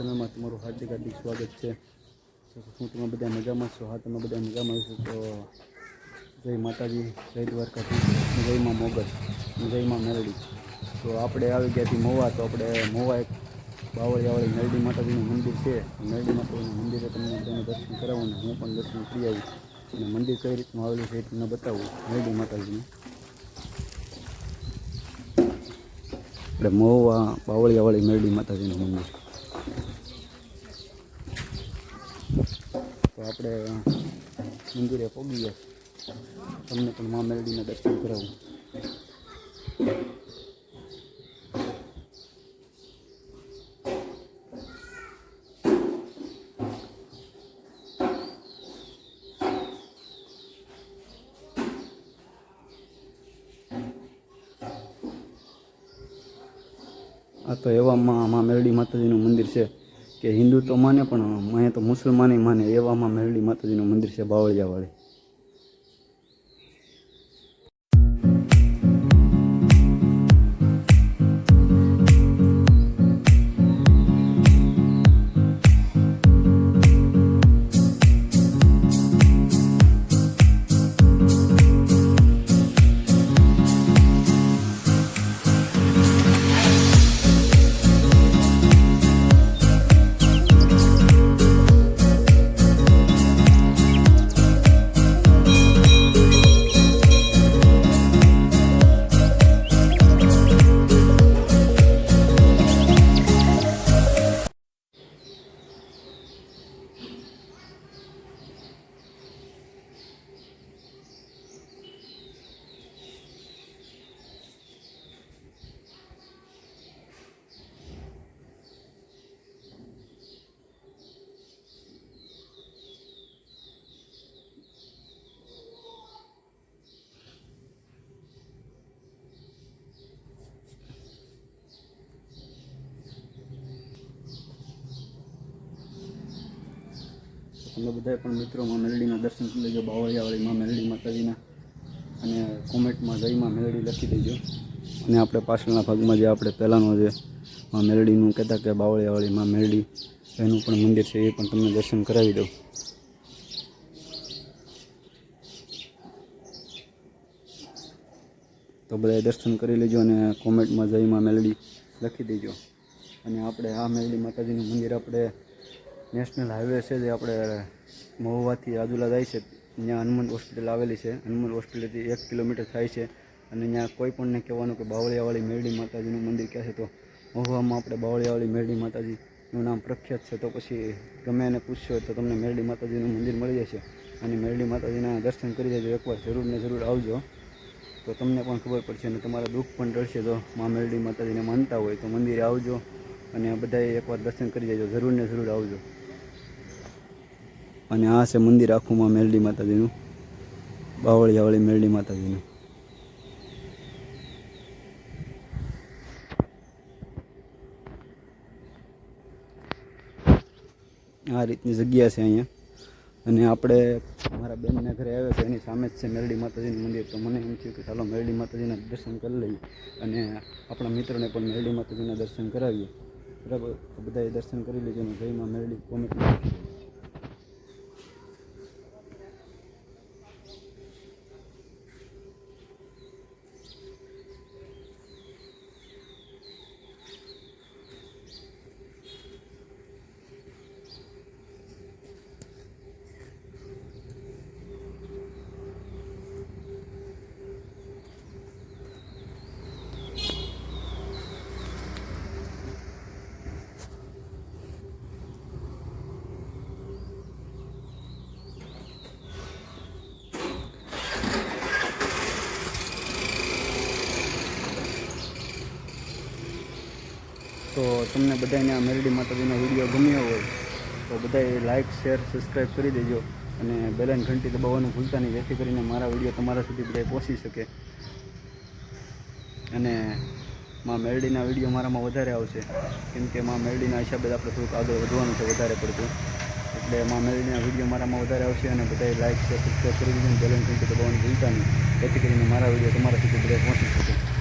ચેનલમાં તમારું હાર્દિક સ્વાગત છે। તો હું તમે બધા મજામાં છો? હા, તમે બધા મજામાં છો તો જય માતાજી, જય દ્વારકાધીશ, જય માં મોગલ, જય માં મેરડી। તો આપણે આવી ગયા છીએ મોવા। તો આપણે મોવા એક બાવળિયાવાળી મેરડી માતાજીનું મંદિર છે। મેરડી માતાજીનું મંદિરે તમને બધાને દર્શન કરાવું ને હું પણ દર્શન કરી આવું અને મંદિર કઈ રીતનું આવેલું છે એ તમને બતાવું મેરડી માતાજીનું। આપણે મોવા બાવળિયાવાળી મેરડી માતાજીનું મંદિર। તો આપણે મંદિરે પહોંચી ગયા, તમને પણ મા મેરડીના દર્શન કરાવું। આ તો એવામાં મા મેરડી માતાજીનું મંદિર છે કે હિન્દુ તો માને પણ અહીંયા તો મુસલમાને માને એવામાં મેરડી માતાજીનું મંદિર છે બાવળિયાવાળી। તમે બધાએ પણ મિત્રો માં મેરડીના દર્શન કરી લેજો, બાવળિયાવાળી માં મેરડી માતાજીના, અને કોમેન્ટમાં જય માં મેરડી લખી દેજો। અને આપણે પાછળના ભાગમાં જે આપણે પહેલાંનો જે માં મેરડીનું કહેતા કે બાવળિયાવાળી માં મેરડી એનું પણ મંદિર છે, એ પણ તમને દર્શન કરાવી દઉં। તો બધાએ દર્શન કરી લેજો અને કોમેન્ટમાં જય માં મેરડી લખી દેજો। અને આપણે આ મેરડી માતાજીનું મંદિર આપણે નેશનલ હાઈવે છે જે આપણે મહુવાથી આજુલા જાય છે, ત્યાં હનુમાન હોસ્પિટલ આવેલી છે। હનુમાન હોસ્પિટલથી 1 કિલોમીટર થાય છે। અને ત્યાં કોઈ પણને કહેવાનું કે બાવળિયાવાળી મેરડી માતાજીનું મંદિર ક્યાં છે, તો મહુવામાં આપણે બાવળિયાવાળી મેરડી માતાજીનું નામ પ્રખ્યાત છે। તો પછી ગમે એને પૂછશો તો તમને મેરડી માતાજીનું મંદિર મળી જશે। અને મેરડી માતાજીના દર્શન કરી દેજો, એકવાર જરૂર ને જરૂર આવજો, તો તમને પણ ખબર પડશે અને તમારા દુઃખ પણ ટળશે। તો મા મેરડી માતાજીને માનતા હોય તો મંદિરે આવજો અને બધાએ એકવાર દર્શન કરી દેજો, જરૂર ને જરૂર આવજો। અને આ છે મંદિર આખું માં મેરડી માતાજીનું, બાવળિયાવાળી મેરડી માતાજીનું। આ રીતની જગ્યા છે અહીંયા। અને આપણે મારા બેનના ઘરે આવ્યા છે, એની સામે જ છે મેરડી માતાજીનું મંદિર। તો મને એમ થયું કે ચાલો મેરડી માતાજીના દર્શન કરી લઈએ અને આપણા મિત્રોને પણ મેરડી માતાજીના દર્શન કરાવીએ, બરાબર? તો બધાએ દર્શન કરી લેજો અને જય માં મેરડી કોમેન્ટમાં લખી દેજો। તો તમને બધાને આ મેરડી માતાજીનો વિડીયો ગમ્યો હોય તો બધાએ લાઇક, શેર, સબસ્ક્રાઈબ કરી દેજો અને બેલ ઘંટી દબાવવાનું ભૂલતા નહીં, જેથી કરીને મારા વિડીયો તમારા સુધી બધાએ પહોંચી શકે અને માં મેરડીના વિડીયો મારામાં વધારે આવશે, કેમ કે માં મેરડીના હિસાબે આપણે થોડુંક આગળ વધવાનું છે વધારે પડતું, એટલે માં મેરડીના વિડીયો મારામાં વધારે આવશે અને બધાએ લાઇક, શેર, સબસ્ક્રાઈબ કરી દેજો અને બેલ ઘંટી દબાવવાનું ભૂલતા નહીં, જેથી કરીને મારા વિડીયો તમારા સુધી બધાએ પહોંચી શકે।